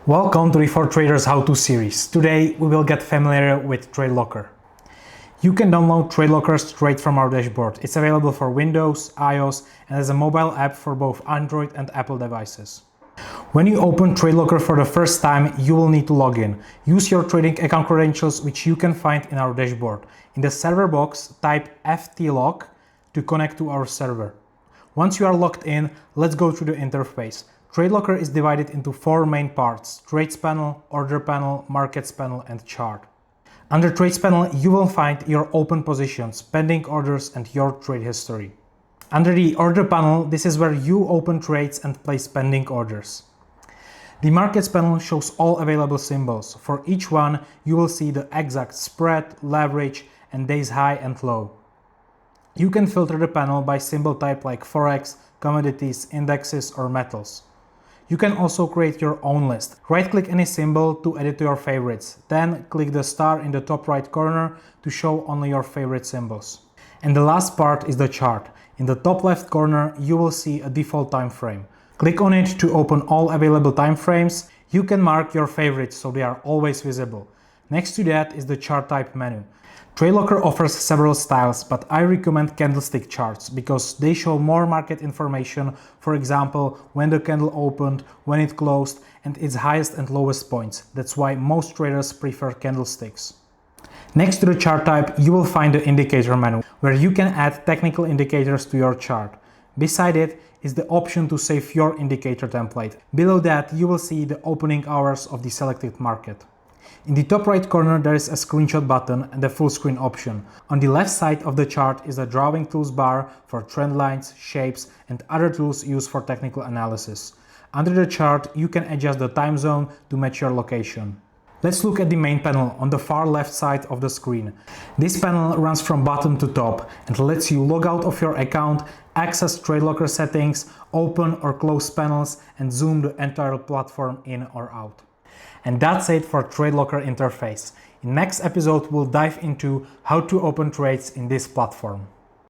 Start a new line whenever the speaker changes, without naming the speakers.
Welcome to the For Traders How-To series. Today we will get familiar with TradeLocker. You can download TradeLocker straight from our dashboard. It's available for Windows, iOS, and as a mobile app for both Android and Apple devices. When you open TradeLocker for the first time, you will need to log in. Use your trading account credentials, which you can find in our dashboard. In the server box, type ftlock to connect to our server. Once you are logged in, let's go through the interface. TradeLocker is divided into four main parts: Trades Panel, Order Panel, Markets Panel, and Chart. Under Trades Panel, you will find your open positions, pending orders, and your trade history. Under the Order Panel, this is where you open trades and place pending orders. The Markets Panel shows all available symbols. For each one, you will see the exact spread, leverage, and days high and low. You can filter the panel by symbol type like Forex, commodities, indexes, or metals. You can also create your own list. Right-click any symbol to add it to your favorites. Then click the star in the top right corner to show only your favorite symbols. And the last part is the chart. In the top left corner, you will see a default time frame. Click on it to open all available time frames. You can mark your favorites so they are always visible. Next to that is the chart type menu. TradeLocker offers several styles, but I recommend candlestick charts because they show more market information, for example, when the candle opened, when it closed, and its highest and lowest points. That's why most traders prefer candlesticks. Next to the chart type, you will find the indicator menu, where you can add technical indicators to your chart. Beside it is the option to save your indicator template. Below that, you will see the opening hours of the selected market. In the top right corner, there is a screenshot button and the full screen option. On the left side of the chart is a drawing tools bar for trend lines, shapes, and other tools used for technical analysis. Under the chart, you can adjust the time zone to match your location. Let's look at the main panel on the far left side of the screen. This panel runs from bottom to top and lets you log out of your account, access TradeLocker settings, open or close panels, and zoom the entire platform in or out. And that's it for TradeLocker interface. In next episode, we'll dive into how to open trades in this platform.